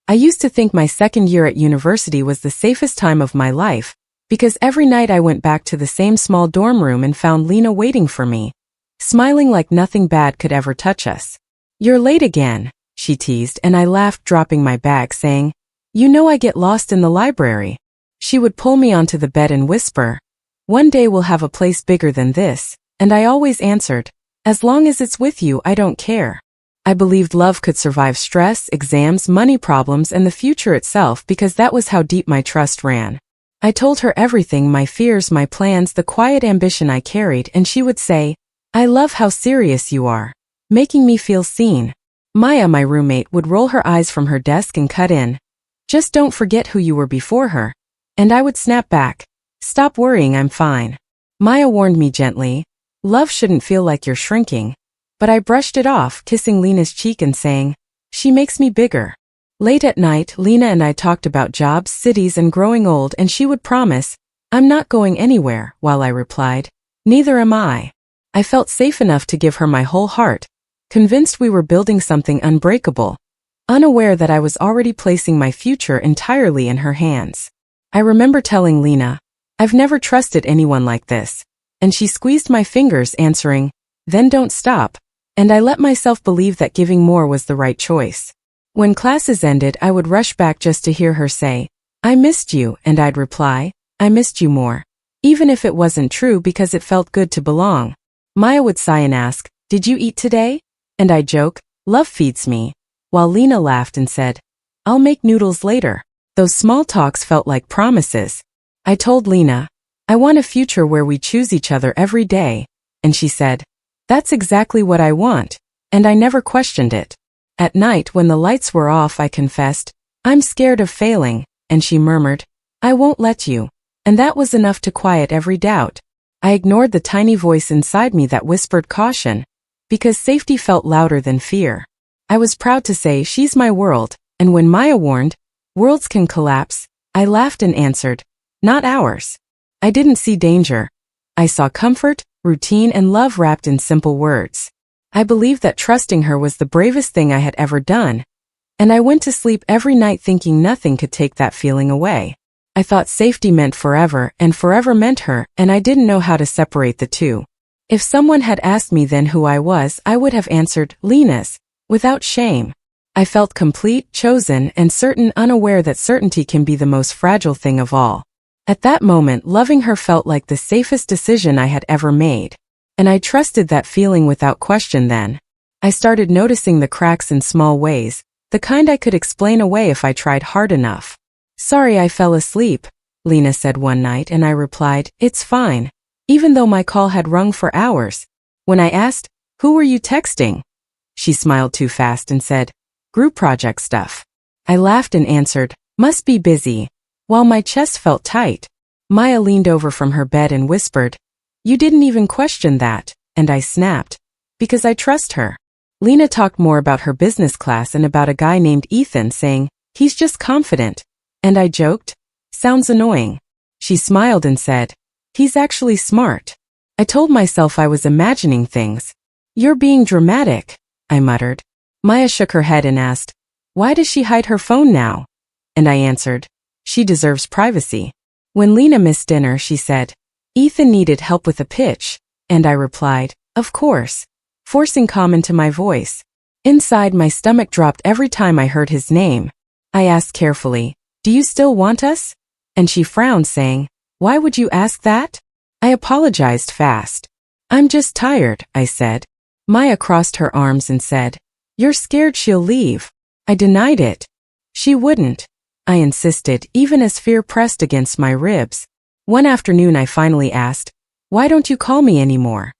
I used to think my second year at university was the safest time of my life, because every night I went back to the same small dorm room and found Lena waiting for me, smiling like nothing bad could ever touch us. "You're late again," she teased, and I laughed, dropping my bag, saying, "You know I get lost in the library." She would pull me onto the bed and whisper, "One day we'll have a place bigger than this," and I always answered, "As long as it's with you, I don't care." I believed love could survive stress, exams, money problems, and the future itself, because that was how deep my trust ran. I told her everything, my fears, my plans, the quiet ambition I carried, and she would say, "I love how serious you are," making me feel seen. Maya, my roommate, would roll her eyes from her desk and cut in, "Just don't forget who you were before her." And I would snap back, "Stop worrying, I'm fine." Maya warned me gently, "Love shouldn't feel like you're shrinking." But I brushed it off, kissing Lena's cheek and saying, "She makes me bigger." Late at night, Lena and I talked about jobs, cities, and growing old, and she would promise, "I'm not going anywhere," while I replied, "Neither am I." I felt safe enough to give her my whole heart, convinced we were building something unbreakable, unaware that I was already placing my future entirely in her hands. I remember telling Lena, "I've never trusted anyone like this," and she squeezed my fingers, answering, "Then don't stop." And I let myself believe that giving more was the right choice. When classes ended, I would rush back just to hear her say, "I missed you," and I'd reply, "I missed you more," even if it wasn't true, because it felt good to belong. Maya would sigh and ask, "Did you eat today?" And I'd joke, "Love feeds me," while Lena laughed and said, "I'll make noodles later." Those small talks felt like promises. I told Lena, "I want a future where we choose each other every day," and she said, "That's exactly what I want," and I never questioned it. At night, when the lights were off, I confessed, "I'm scared of failing," and she murmured, "I won't let you," and that was enough to quiet every doubt. I ignored the tiny voice inside me that whispered caution, because safety felt louder than fear. I was proud to say, "She's my world," and when Maya warned, "Worlds can collapse," I laughed and answered, "Not ours." I didn't see danger. I saw comfort, routine, and love wrapped in simple words. I believed that trusting her was the bravest thing I had ever done, and I went to sleep every night thinking nothing could take that feeling away. I thought safety meant forever, and forever meant her, and I didn't know how to separate the two. If someone had asked me then who I was, I would have answered, "Lena's," without shame. I felt complete, chosen, and certain, unaware that certainty can be the most fragile thing of all. At that moment, loving her felt like the safest decision I had ever made. And I trusted that feeling without question then. I started noticing the cracks in small ways, the kind I could explain away if I tried hard enough. "Sorry I fell asleep," Lena said one night, and I replied, "It's fine," even though my call had rung for hours. When I asked, "Who were you texting?" she smiled too fast and said, "Group project stuff." I laughed and answered, "Must be busy," while my chest felt tight. Maya leaned over from her bed and whispered, "You didn't even question that," and I snapped, "Because I trust her." Lena talked more about her business class and about a guy named Ethan, saying, "He's just confident," and I joked, "Sounds annoying." She smiled and said, "He's actually smart." I told myself I was imagining things. "You're being dramatic," I muttered. Maya shook her head and asked, "Why does she hide her phone now?" And I answered, "She deserves privacy." When Lena missed dinner, she said, "Ethan needed help with a pitch," and I replied, "Of course," forcing calm into my voice. Inside, my stomach dropped every time I heard his name. I asked carefully, "Do you still want us?" And she frowned, saying, "Why would you ask that?" I apologized fast. "I'm just tired," I said. Maya crossed her arms and said, "You're scared she'll leave." I denied it. "She wouldn't," I insisted, even as fear pressed against my ribs. One afternoon I finally asked, "Why don't you call me anymore?"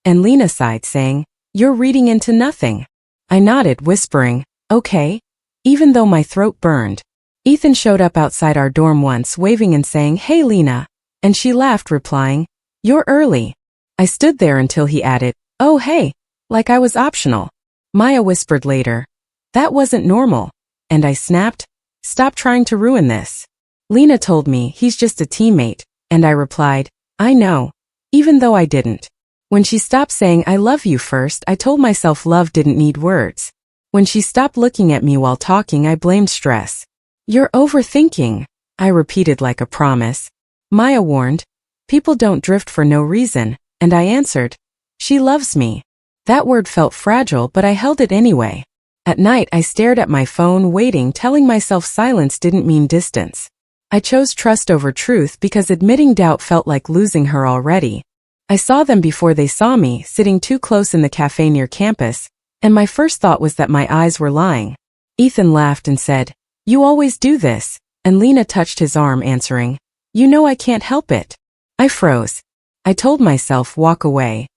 And Lena sighed, saying, "You're reading into nothing." I nodded, whispering, "Okay," even though my throat burned. Ethan showed up outside our dorm once, waving and saying, "Hey Lena," and she laughed, replying, "You're early." I stood there until he added, "Oh hey," like I was optional. Maya whispered later, "That wasn't normal," and I snapped, "Stop trying to ruin this." Lena told me, "He's just a teammate," and I replied, "I know," even though I didn't. When she stopped saying "I love you" first, I told myself love didn't need words. When she stopped looking at me while talking, I blamed stress. You're overthinking, I repeated like a promise. Maya warned, people don't drift for no reason, and I answered, she loves me. That word felt fragile, but I held it anyway. At night, I stared at my phone, waiting, telling myself silence didn't mean distance. I chose trust over truth because admitting doubt felt like losing her already. I saw them before they saw me, sitting too close in the cafe near campus, and my first thought was that my eyes were lying. Ethan laughed and said, you always do this, and Lena touched his arm, answering, you know I can't help it. I froze. I told myself walk away.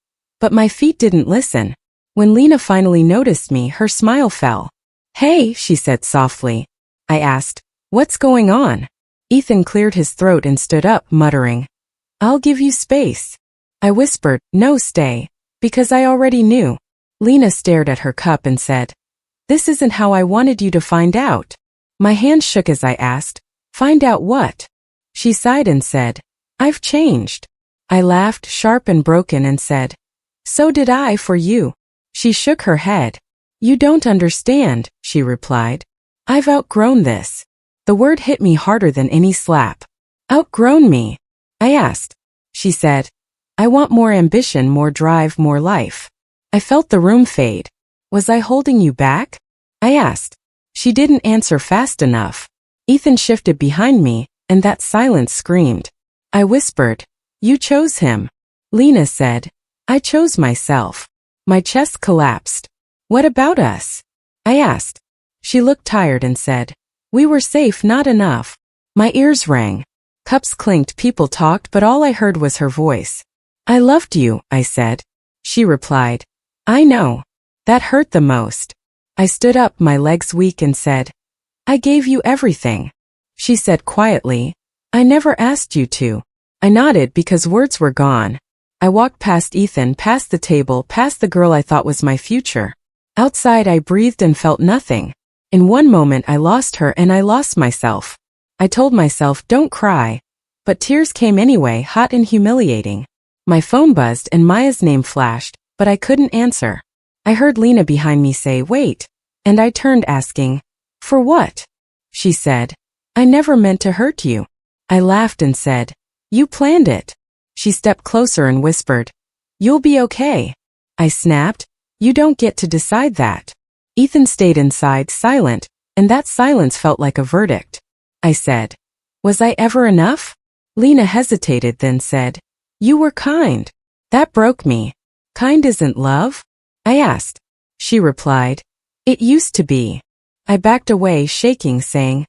But my feet didn't listen. When Lena finally noticed me, her smile fell. Hey, she said softly. I asked, what's going on? Ethan cleared his throat and stood up, muttering, I'll give you space. I whispered, no, stay, because I already knew. Lena stared at her cup and said, this isn't how I wanted you to find out. My hand shook as I asked, find out what? She sighed and said, I've changed. I laughed, sharp and broken, and said, so did I for you. She shook her head. You don't understand, she replied. I've outgrown this. The word hit me harder than any slap. Outgrown me? I asked. She said, I want more ambition, more drive, more life. I felt the room fade. Was I holding you back? I asked. She didn't answer fast enough. Ethan shifted behind me, and that silence screamed. I whispered, you chose him. Lena said, I chose myself. My chest collapsed. What about us? I asked. She looked tired and said, we were safe, not enough. My ears rang. Cups clinked, people talked, but all I heard was her voice. I loved you, I said. She replied, I know. That hurt the most. I stood up, my legs weak, and said, I gave you everything. She said quietly, I never asked you to. I nodded because words were gone. I walked past Ethan, past the table, past the girl I thought was my future. Outside, I breathed and felt nothing. In one moment, I lost her and I lost myself. I told myself, don't cry. But tears came anyway, hot and humiliating. My phone buzzed and Maya's name flashed, but I couldn't answer. I heard Lena behind me say, wait. And I turned, asking, for what? She said, I never meant to hurt you. I laughed and said, you planned it. She stepped closer and whispered, you'll be okay. I snapped, you don't get to decide that. Ethan stayed inside, silent, and that silence felt like a verdict. I said, was I ever enough? Lena hesitated, then said, you were kind. That broke me. Kind isn't love? I asked. She replied, it used to be. I backed away, shaking, saying,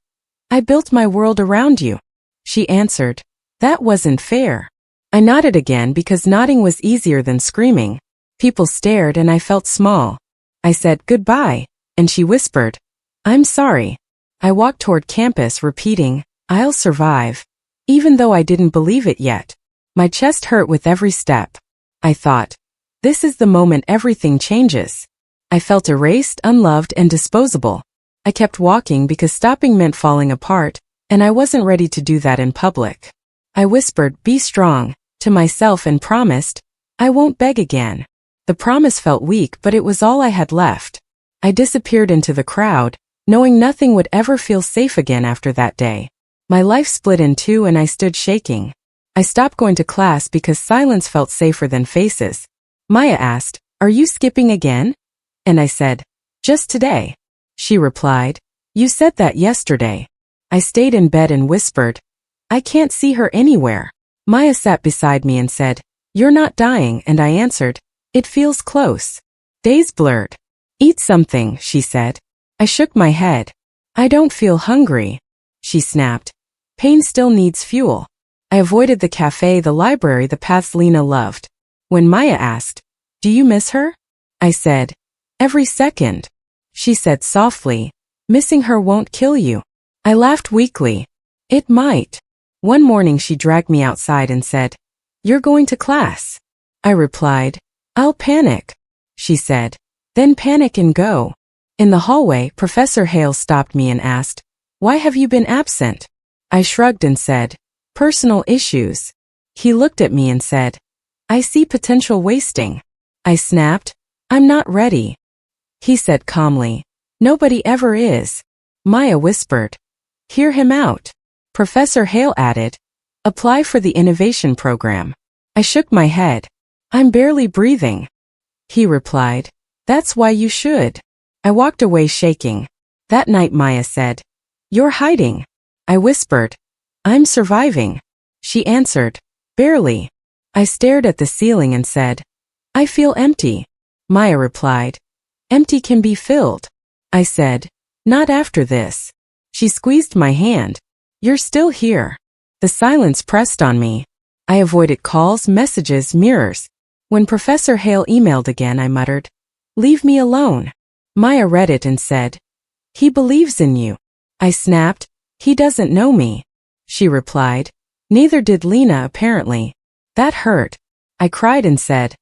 I built my world around you. She answered, that wasn't fair. I nodded again because nodding was easier than screaming. People stared and I felt small. I said goodbye, and she whispered, I'm sorry. I walked toward campus, repeating, I'll survive. Even though I didn't believe it yet. My chest hurt with every step. I thought, this is the moment everything changes. I felt erased, unloved, and disposable. I kept walking because stopping meant falling apart, and I wasn't ready to do that in public. I whispered, be strong, to myself and promised, I won't beg again. The promise felt weak, but it was all I had left. I disappeared into the crowd, knowing nothing would ever feel safe again after that day. My life split in two and I stood shaking. I stopped going to class because silence felt safer than faces. Maya asked, are you skipping again? And I said, just today. She replied, you said that yesterday. I stayed in bed and whispered, I can't see her anywhere. Maya sat beside me and said, you're not dying, and I answered, it feels close. Days blurred. Eat something, she said. I shook my head. I don't feel hungry. She snapped. Pain still needs fuel. I avoided the cafe, the library, the paths Lena loved. When Maya asked, do you miss her? I said, every second. She said softly, missing her won't kill you. I laughed weakly. It might. One morning she dragged me outside and said, you're going to class. I replied, I'll panic. She said, then panic and go. In the hallway, Professor Hale stopped me and asked, why have you been absent? I shrugged and said, personal issues. He looked at me and said, I see potential wasting. I snapped, I'm not ready. He said calmly, Nobody ever is. Maya whispered. Hear him out. Professor Hale added. Apply for the innovation program. I shook my head. I'm barely breathing. He replied. That's why you should. I walked away shaking. That night Maya said. You're hiding. I whispered. I'm surviving. She answered. Barely. I stared at the ceiling and said. I feel empty. Maya replied. Empty can be filled. I said. Not after this. She squeezed my hand. You're still here. The silence pressed on me. I avoided calls, messages, mirrors. When Professor Hale emailed again, I muttered, Leave me alone. Maya read it and said, He believes in you. I snapped, He doesn't know me. She replied, Neither did Lena apparently. That hurt. I cried and said,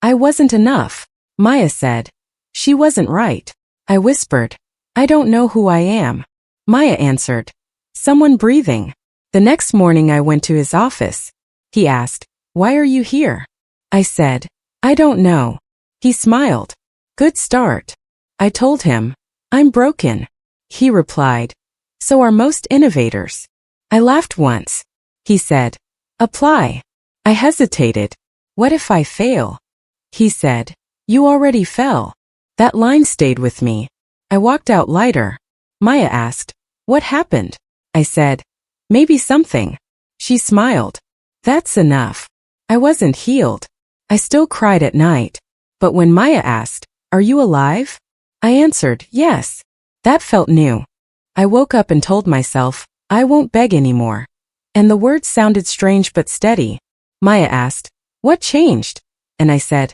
I wasn't enough. Maya said, She wasn't right. I whispered, I don't know who I am. Maya answered, Someone breathing. The next morning I went to his office. He asked, Why are you here? I said, I don't know. He smiled. Good start. I told him, I'm broken. He replied, So are most innovators. I laughed once. He said, Apply. I hesitated. What if I fail? He said, You already fell. That line stayed with me. I walked out lighter. Maya asked, What happened? I said, Maybe something. She smiled. That's enough. I wasn't healed. I still cried at night. But when Maya asked, Are you alive? I answered, Yes. That felt new. I woke up and told myself, I won't beg anymore. And the words sounded strange but steady. Maya asked, What changed? And I said,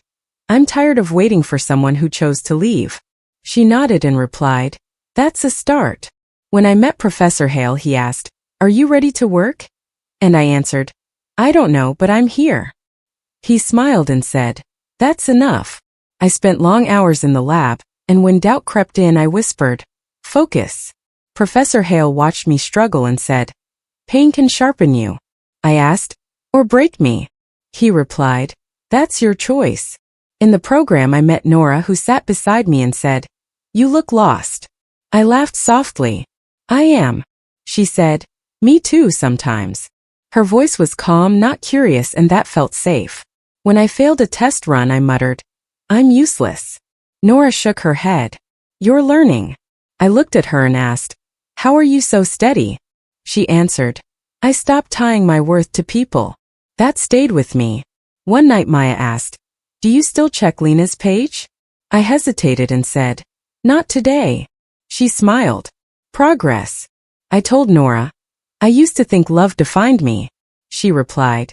I'm tired of waiting for someone who chose to leave. She nodded and replied, That's a start. When I met Professor Hale, he asked, Are you ready to work? And I answered, I don't know, but I'm here. He smiled and said, That's enough. I spent long hours in the lab, and when doubt crept in, I whispered, Focus. Professor Hale watched me struggle and said, Pain can sharpen you. I asked, Or break me? He replied, That's your choice. In the program, I met Nora, who sat beside me and said, You look lost. I laughed softly. I am. She said, Me too sometimes. Her voice was calm, not curious, and that felt safe. When I failed a test run, I muttered, I'm useless. Nora shook her head. You're learning. I looked at her and asked, How are you so steady? She answered, I stopped tying my worth to people. That stayed with me. One night Maya asked, Do you still check Lena's page? I hesitated and said, Not today. She smiled. Progress. I told Nora, I used to think love defined me. She replied,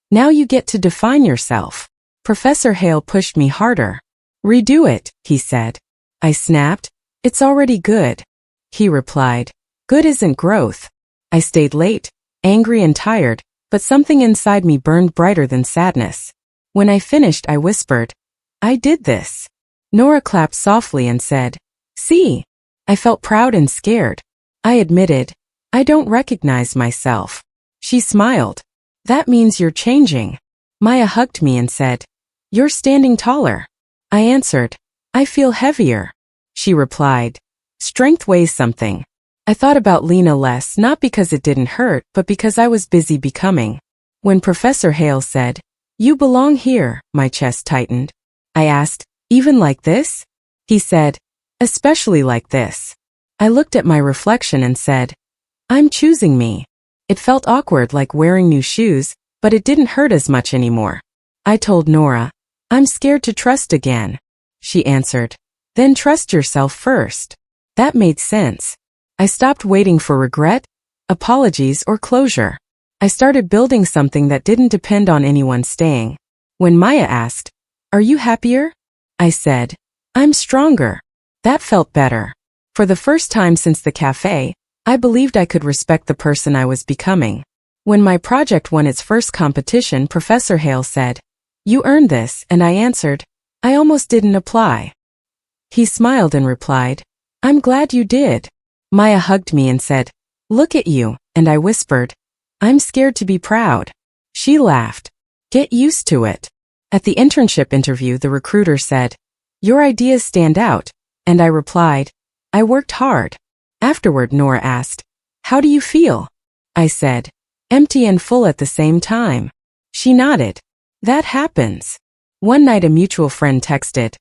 Now you get to define yourself. Professor Hale pushed me harder. Redo it, he said. I snapped, It's already good. He replied, Good isn't growth. I stayed late, angry and tired, but something inside me burned brighter than sadness. When I finished, I whispered, I did this. Nora clapped softly and said, See. I felt proud and scared. I admitted, I don't recognize myself. She smiled. That means you're changing. Maya hugged me and said, You're standing taller. I answered, I feel heavier. She replied, Strength weighs something. I thought about Lena less, not because it didn't hurt, but because I was busy becoming. When Professor Hale said, You belong here, my chest tightened. I asked, Even like this? He said, Especially like this. I looked at my reflection and said, I'm choosing me. It felt awkward, like wearing new shoes, but it didn't hurt as much anymore. I told Nora, I'm scared to trust again. She answered, Then trust yourself first. That made sense. I stopped waiting for regret, apologies, or closure. I started building something that didn't depend on anyone staying. When Maya asked, Are you happier? I said, I'm stronger. That felt better. For the first time since the cafe, I believed I could respect the person I was becoming. When my project won its first competition, Professor Hale said, You earned this, and I answered, I almost didn't apply. He smiled and replied, I'm glad you did. Maya hugged me and said, Look at you, and I whispered, I'm scared to be proud. She laughed. Get used to it. At the internship interview, the recruiter said, Your ideas stand out, and I replied, I worked hard. Afterward, Nora asked, "How do you feel?" I said, "Empty and full at the same time." She nodded. "That happens." One night a mutual friend texted,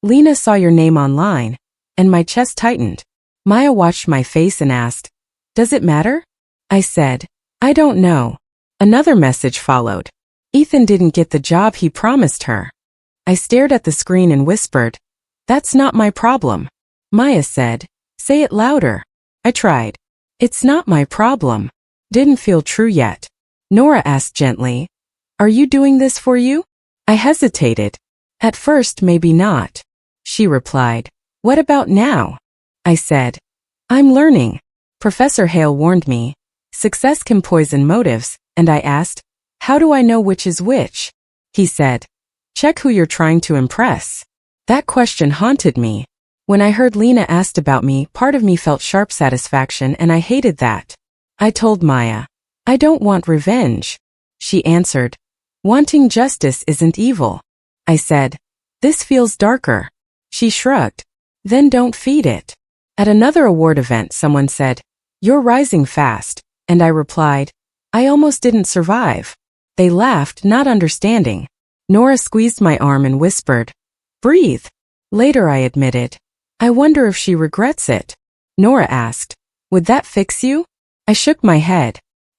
"Lena saw your name online," and my chest tightened. Maya watched my face and asked, "Does it matter?" I said, "I don't know." Another message followed. Ethan didn't get the job he promised her. I stared at the screen and whispered, "That's not my problem." Maya said, "Say it louder." I tried. "It's not my problem." Didn't feel true yet. Nora asked gently, "Are you doing this for you?" I hesitated. "At first, maybe not." She replied, "What about now?" I said, "I'm learning." Professor Hale warned me, success can poison motives, and I asked, "How do I know which is which?" He said, "Check who you're trying to impress." That question haunted me. When I heard Lena asked about me, part of me felt sharp satisfaction, and I hated that. I told Maya, "I don't want revenge." She answered, "Wanting justice isn't evil." I said, "This feels darker." She shrugged. "Then don't feed it." At another award event, someone said, "You're rising fast," and I replied, "I almost didn't survive." They laughed, not understanding. Nora squeezed my arm and whispered, "Breathe." Later I admitted, "I wonder if she regrets it." Nora asked, "Would that fix you?" I shook my head.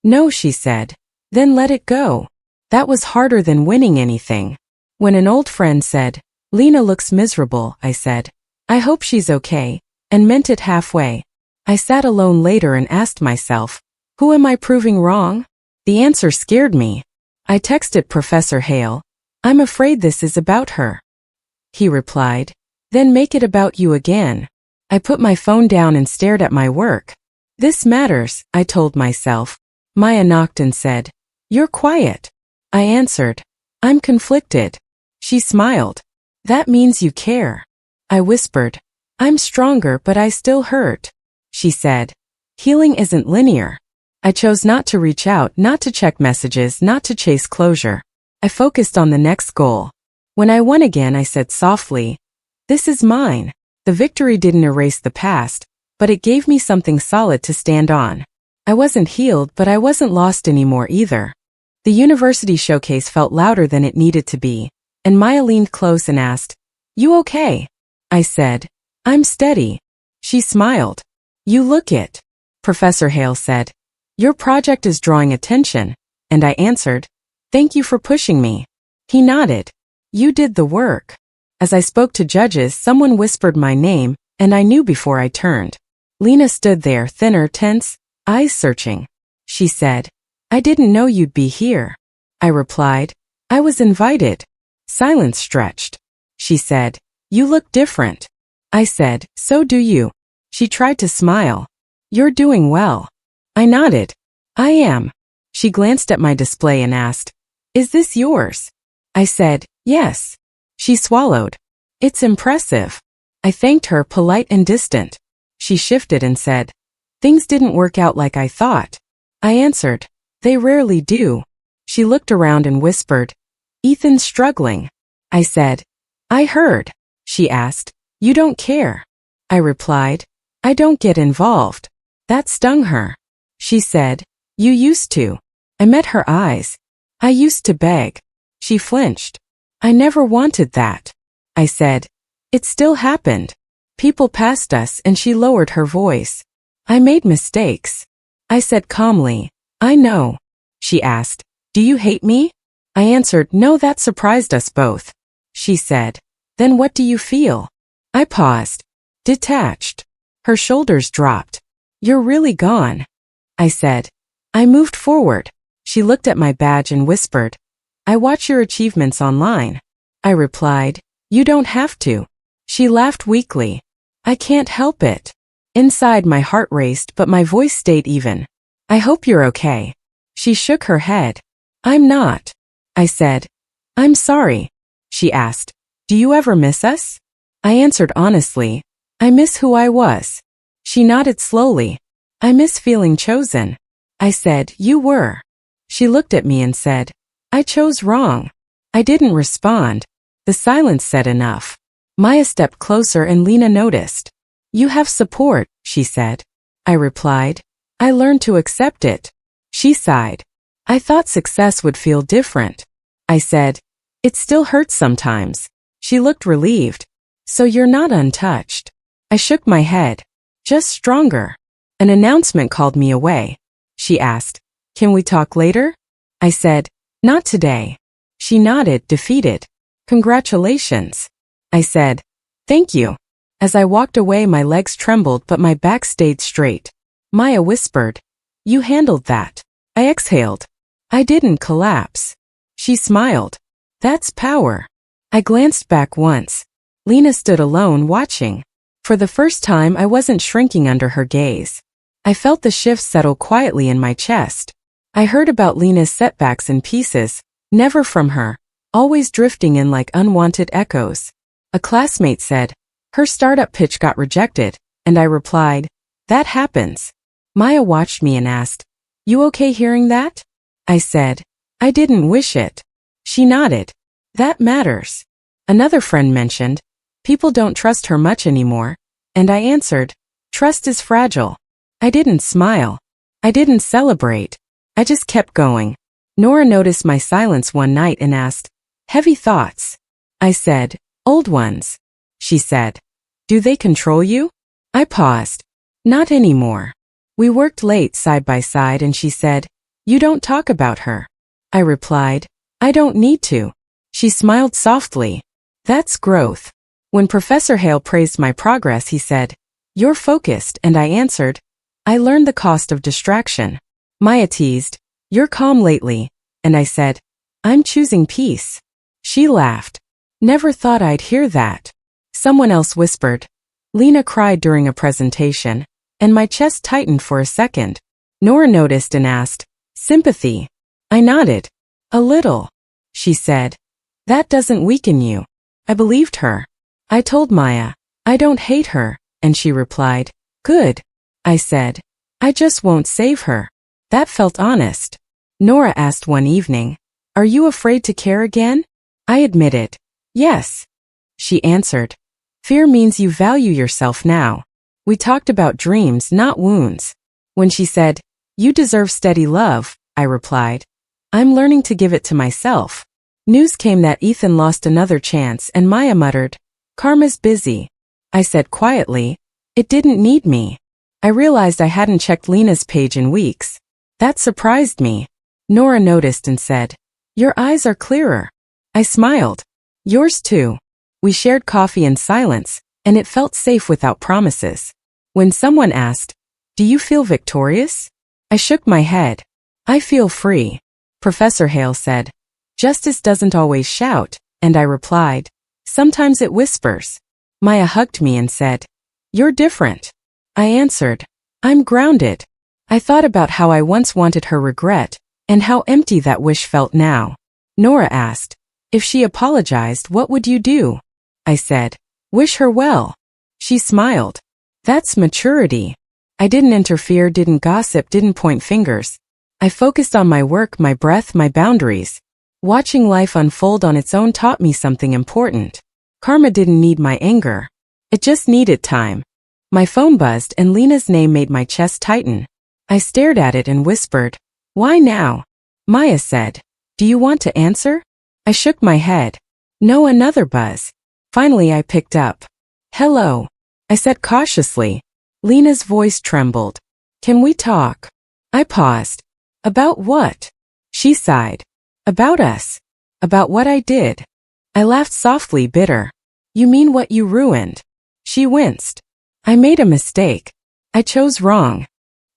"No," she said. "Then let it go." That was harder than winning anything. When an old friend said, "Lena looks miserable," I said, "I hope she's okay," and meant it halfway. I sat alone later and asked myself, who am I proving wrong? The answer scared me. I texted Professor Hale, "I'm afraid this is about her." He replied, "Then make it about you again." I put my phone down and stared at my work. "This matters," I told myself. Maya knocked and said, "You're quiet." I answered, "I'm conflicted." She smiled. "That means you care." I whispered, "I'm stronger, but I still hurt." She said, "Healing isn't linear." I chose not to reach out, not to check messages, not to chase closure. I focused on the next goal. When I won again, I said softly, "This is mine." The victory didn't erase the past, but it gave me something solid to stand on. I wasn't healed, but I wasn't lost anymore either. The university showcase felt louder than it needed to be, and Maya leaned close and asked, "You okay?" I said, "I'm steady." She smiled. "You look it." Professor Hale said, "Your project is drawing attention," and I answered, "Thank you for pushing me." He nodded. "You did the work." As I spoke to judges, someone whispered my name, and I knew before I turned. Lena stood there, thinner, tense, eyes searching. She said, "I didn't know you'd be here." I replied, "I was invited." Silence stretched. She said, "You look different." I said, "So do you." She tried to smile. "You're doing well." I nodded. "I am." She glanced at my display and asked, "Is this yours?" I said, "Yes." She swallowed. "It's impressive." I thanked her, polite and distant. She shifted and said, "Things didn't work out like I thought." I answered, "They rarely do." She looked around and whispered, "Ethan's struggling." I said, "I heard." She asked, "You don't care?" I replied, "I don't get involved." That stung her. She said, "You used to." I met her eyes. "I used to beg." She flinched. "I never wanted that." I said, "It still happened. People passed us," and she lowered her voice. "I made mistakes." I said calmly, "I know." She asked, "Do you hate me?" I answered, "No, that surprised us both." She said, "Then what do you feel?" I paused. Detached. Her shoulders dropped. "You're really gone." I said. I moved forward. She looked at my badge and whispered, "I watch your achievements online." I replied, "You don't have to." She laughed weakly. "I can't help it." Inside, my heart raced, but my voice stayed even. "I hope you're okay." She shook her head. "I'm not." I said, "I'm sorry." She asked, "Do you ever miss us?" I answered honestly, "I miss who I was." She nodded slowly. "I miss feeling chosen." I said, "You were." She looked at me and said, "I chose wrong." I didn't respond. The silence said enough. Maya stepped closer and Lena noticed. You have support, she said. I replied. I learned to accept it. She sighed. I thought success would feel different. I said, it still hurts sometimes. She looked relieved. So you're not untouched. I shook my head. Just stronger. An announcement called me away. She asked, can we talk later? I said, not today. She nodded, defeated. Congratulations. I said, thank you. As I walked away, my legs trembled, but my back stayed straight. Maya whispered, you handled that. I exhaled. I didn't collapse. She smiled. That's power. I glanced back once. Lena stood alone, watching. For the first time, I wasn't shrinking under her gaze. I felt the shift settle quietly in my chest. I heard about Lena's setbacks in pieces, never from her, always drifting in like unwanted echoes. A classmate said, her startup pitch got rejected, and I replied, that happens. Maya watched me and asked, you okay hearing that? I said, I didn't wish it. She nodded. That matters. Another friend mentioned, people don't trust her much anymore, and I answered, trust is fragile. I didn't smile. I didn't celebrate. I just kept going. Nora noticed my silence one night and asked, heavy thoughts? I said, old ones. She said, do they control you? I paused. Not anymore. We worked late side by side and she said, you don't talk about her. I replied, I don't need to. She smiled softly. That's growth. When Professor Hale praised my progress, he said, you're focused, and I answered, I learned the cost of distraction. Maya teased, you're calm lately, and I said, I'm choosing peace. She laughed. Never thought I'd hear that. Someone else whispered, Lena cried during a presentation, and my chest tightened for a second. Nora noticed and asked, sympathy? I nodded. A little. She said, that doesn't weaken you. I believed her. I told Maya, I don't hate her, and she replied, good. I said, I just won't save her. That felt honest. Nora asked one evening, are you afraid to care again? I admitted, yes. She answered, fear means you value yourself now. We talked about dreams, not wounds. When she said, you deserve steady love, I replied, I'm learning to give it to myself. News came that Ethan lost another chance and Maya muttered, karma's busy. I said quietly, it didn't need me. I realized I hadn't checked Lena's page in weeks. That surprised me. Nora noticed and said, your eyes are clearer. I smiled. Yours too. We shared coffee in silence, and it felt safe without promises. When someone asked, do you feel victorious? I shook my head. I feel free. Professor Hale said, justice doesn't always shout, and I replied, sometimes it whispers. Maya hugged me and said, you're different. I answered, I'm grounded. I thought about how I once wanted her regret, and how empty that wish felt now. Nora asked, if she apologized, what would you do? I said, wish her well. She smiled. That's maturity. I didn't interfere, didn't gossip, didn't point fingers. I focused on my work, my breath, my boundaries. Watching life unfold on its own taught me something important. Karma didn't need my anger. It just needed time. My phone buzzed and Lena's name made my chest tighten. I stared at it and whispered, why now? Maya said, do you want to answer? I shook my head. No, another buzz. Finally, I picked up. Hello. I said cautiously. Lena's voice trembled. Can we talk? I paused. About what? She sighed. About us. About what I did. I laughed softly, bitter. You mean what you ruined? She winced. I made a mistake. I chose wrong.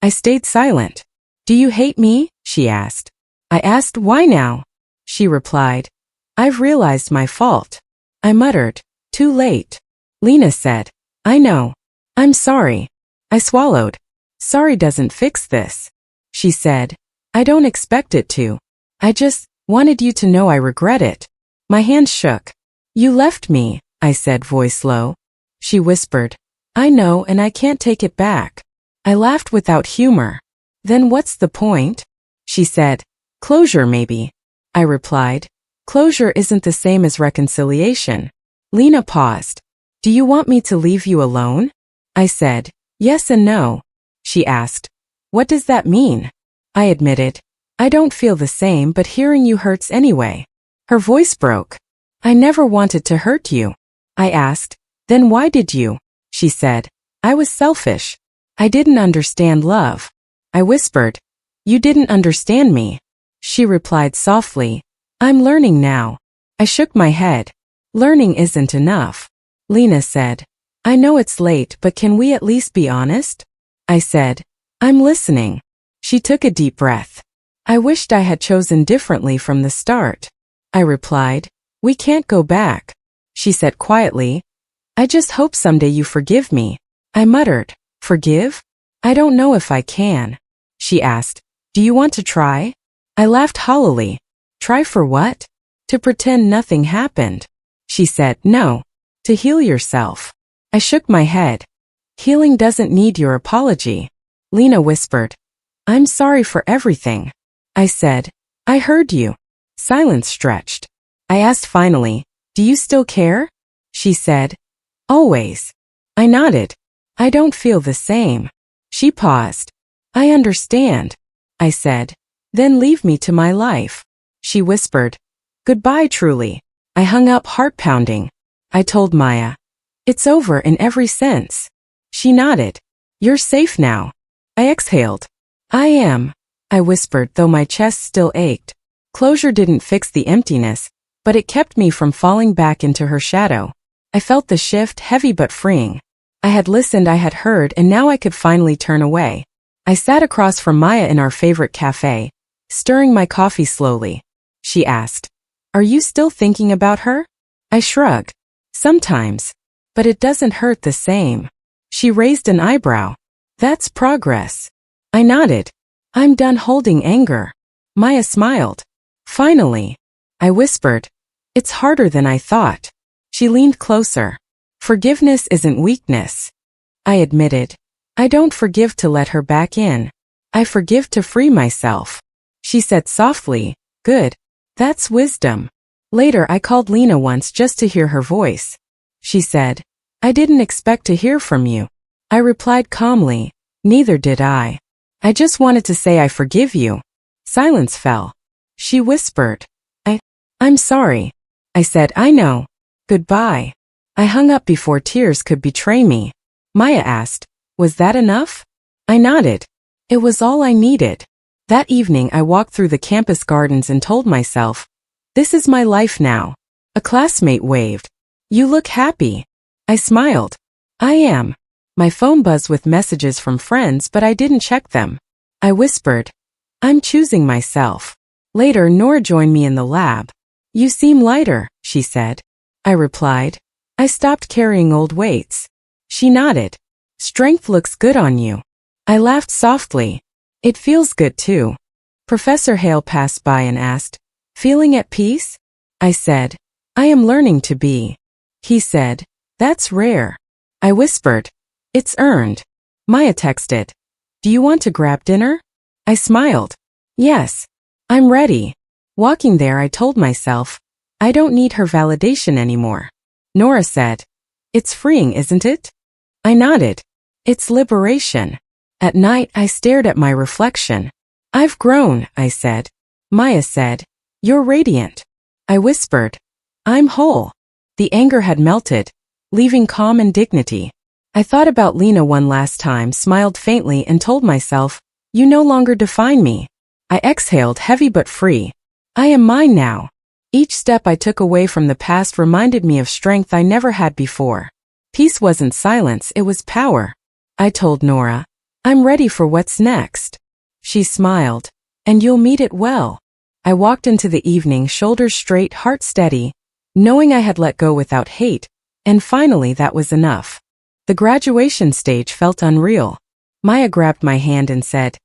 I stayed silent. Do you hate me? She asked. I asked, why now? She replied, I've realized my fault. I muttered, too late. Lena said, I know. I'm sorry. I swallowed. Sorry doesn't fix this. She said, I don't expect it to. I just wanted you to know I regret it. My hands shook. You left me, I said, voice low. She whispered, I know, and I can't take it back. I laughed without humor. Then what's the point? She said, closure maybe. I replied, closure isn't the same as reconciliation. Lena paused. Do you want me to leave you alone? I said, yes and no. She asked, what does that mean? I admitted, I don't feel the same, but hearing you hurts anyway. Her voice broke. I never wanted to hurt you. I asked, then why did you? She said, I was selfish. I didn't understand love. I whispered, you didn't understand me. She replied softly, I'm learning now. I shook my head. Learning isn't enough. Lena said, I know it's late, but can we at least be honest? I said, I'm listening. She took a deep breath. I wished I had chosen differently from the start. I replied, we can't go back. She said quietly, I just hope someday you forgive me. I muttered, forgive? I don't know if I can. She asked, do you want to try? I laughed hollowly. Try for what? To pretend nothing happened. She said, no. To heal yourself. I shook my head. Healing doesn't need your apology. Lena whispered, I'm sorry for everything. I said, I heard you. Silence stretched. I asked finally, do you still care? She said, always. I nodded. I don't feel the same. She paused. I understand. I said, then leave me to my life. She whispered, goodbye truly. I hung up, heart pounding. I told Maya, it's over in every sense. She nodded. You're safe now. I exhaled. I am. I whispered, though my chest still ached. Closure didn't fix the emptiness, but it kept me from falling back into her shadow. I felt the shift, heavy but freeing. I had listened, I had heard, and now I could finally turn away. I sat across from Maya in our favorite cafe, stirring my coffee slowly. She asked, are you still thinking about her? I shrugged. Sometimes. But it doesn't hurt the same. She raised an eyebrow. That's progress. I nodded. I'm done holding anger. Maya smiled. Finally. I whispered. It's harder than I thought. She leaned closer. Forgiveness isn't weakness. I admitted. I don't forgive to let her back in. I forgive to free myself. She said softly, good. That's wisdom. Later I called Lena once just to hear her voice. She said, I didn't expect to hear from you. I replied calmly, neither did I. I just wanted to say I forgive you. Silence fell. She whispered, I'm sorry. I said, I know. Goodbye. I hung up before tears could betray me. Maya asked, was that enough? I nodded. It was all I needed. That evening I walked through the campus gardens and told myself, this is my life now. A classmate waved. You look happy. I smiled. I am. My phone buzzed with messages from friends, but I didn't check them. I whispered, I'm choosing myself. Later Nora joined me in the lab. You seem lighter, she said. I replied, I stopped carrying old weights. She nodded. Strength looks good on you. I laughed softly. It feels good too. Professor Hale passed by and asked, feeling at peace? I said, I am learning to be. He said, that's rare. I whispered, it's earned. Maya texted, do you want to grab dinner? I smiled. Yes. I'm ready. Walking there I told myself, I don't need her validation anymore. Nora said, it's freeing, isn't it? I nodded. It's liberation. At night I stared at my reflection. I've grown, I said. Maya said, you're radiant. I whispered, I'm whole. The anger had melted, leaving calm and dignity. I thought about Lena one last time, smiled faintly, and told myself, you no longer define me. I exhaled, heavy but free. I am mine now. Each step I took away from the past reminded me of strength I never had before. Peace wasn't silence, it was power. I told Nora, I'm ready for what's next. She smiled. And you'll meet it well. I walked into the evening, shoulders straight, heart steady, knowing I had let go without hate, and finally that was enough. The graduation stage felt unreal. Maya grabbed my hand and said,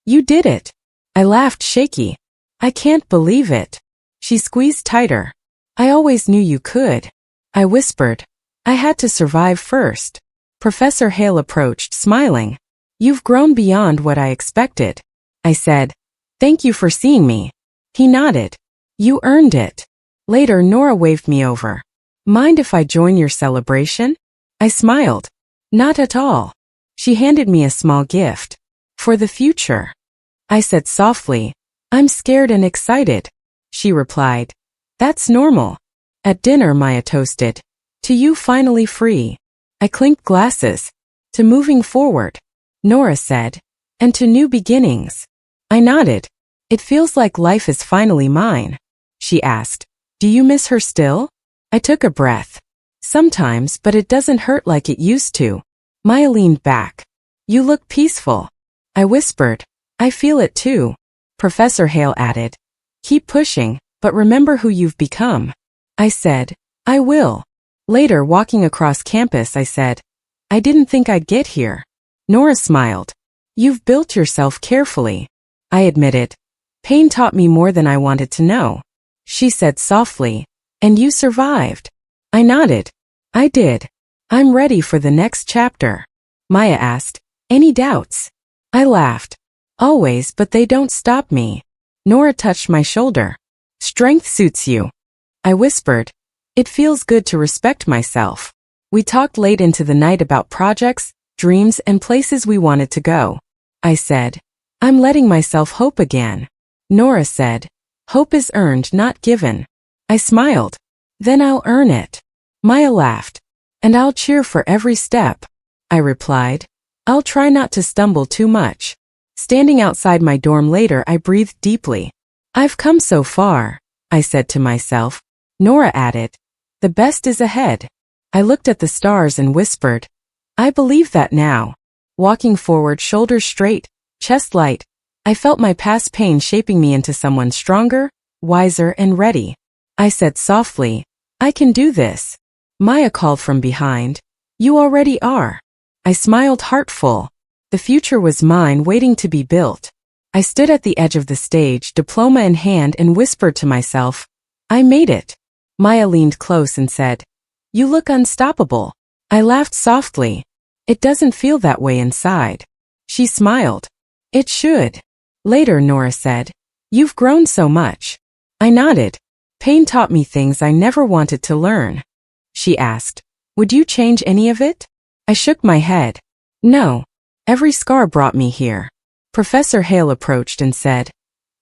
you did it. I laughed, shaky. I can't believe it. She squeezed tighter. I always knew you could. I whispered, I had to survive first. Professor Hale approached, smiling. You've grown beyond what I expected. I said, thank you for seeing me. He nodded. You earned it. Later Nora waved me over. Mind if I join your celebration? I smiled. Not at all. She handed me a small gift. For the future. I said softly, I'm scared and excited. She replied, that's normal. At dinner, Maya toasted. To you finally free. I clinked glasses. To moving forward. Nora said. And to new beginnings. I nodded. It feels like life is finally mine. She asked, do you miss her still? I took a breath. Sometimes, but it doesn't hurt like it used to. Maya leaned back. You look peaceful. I whispered. I feel it too. Professor Hale added. Keep pushing, but remember who you've become. I said, I will. Later, walking across campus, I said, I didn't think I'd get here. Nora smiled. You've built yourself carefully. I admitted. Pain taught me more than I wanted to know. She said softly, and you survived. I nodded. I did. I'm ready for the next chapter. Maya asked, any doubts? I laughed. Always, but they don't stop me. Nora touched my shoulder. Strength suits you. I whispered. It feels good to respect myself. We talked late into the night about projects, dreams, and places we wanted to go. I said, I'm letting myself hope again. Nora said, hope is earned, not given. I smiled. Then I'll earn it. Maya laughed. And I'll cheer for every step. I replied. I'll try not to stumble too much. Standing outside my dorm later, I breathed deeply. I've come so far, I said to myself. Nora added, the best is ahead. I looked at the stars and whispered, I believe that now. Walking forward, shoulders straight, chest light, I felt my past pain shaping me into someone stronger, wiser, and ready. I said softly, I can do this. Maya called from behind, you already are. I smiled heartful. The future was mine, waiting to be built. I stood at the edge of the stage, diploma in hand, and whispered to myself, I made it. Maya leaned close and said, you look unstoppable. I laughed softly. It doesn't feel that way inside. She smiled. It should. Later, Nora said, you've grown so much. I nodded. Pain taught me things I never wanted to learn. She asked, would you change any of it? I shook my head. No. Every scar brought me here. Professor Hale approached and said,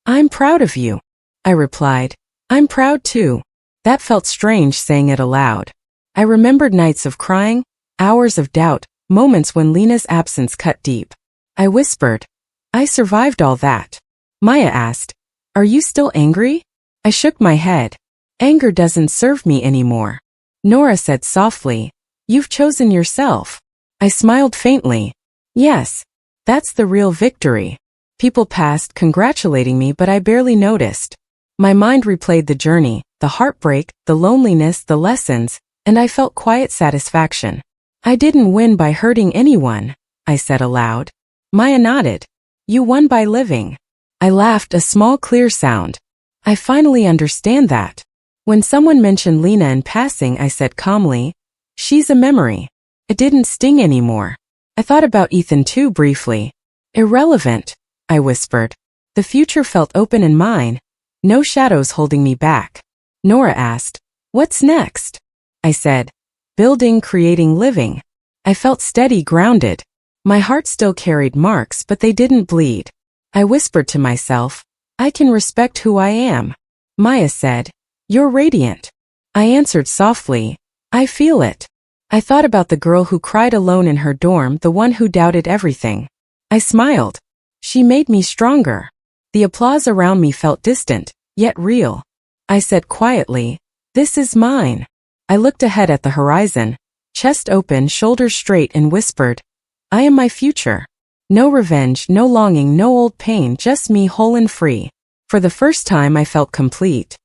I'm proud of you. I replied, I'm proud too. That felt strange saying it aloud. I remembered nights of crying, hours of doubt, moments when Lena's absence cut deep. I whispered, I survived all that. Maya asked, are you still angry? I shook my head. Anger doesn't serve me anymore. Nora said softly, you've chosen yourself. I smiled faintly. Yes, that's the real victory. People passed congratulating me, but I barely noticed. My mind replayed the journey, the heartbreak, the loneliness, the lessons, and I felt quiet satisfaction. I didn't win by hurting anyone, I said aloud. Maya nodded. You won by living. I laughed, a small clear sound. I finally understand that. When someone mentioned Lena in passing, I said calmly, she's a memory. It didn't sting anymore. I thought about Ethan too briefly. Irrelevant, I whispered. The future felt open and mine. No shadows holding me back. Nora asked, what's next? I said, building, creating, living. I felt steady, grounded. My heart still carried marks, but they didn't bleed. I whispered to myself, I can respect who I am. Maya said, you're radiant. I answered softly, I feel it. I thought about the girl who cried alone in her dorm, the one who doubted everything. I smiled. She made me stronger. The applause around me felt distant, yet real. I said quietly, this is mine. I looked ahead at the horizon, chest open, shoulders straight, and whispered, I am my future. No revenge, no longing, no old pain, just me, whole and free. For the first time, I felt complete.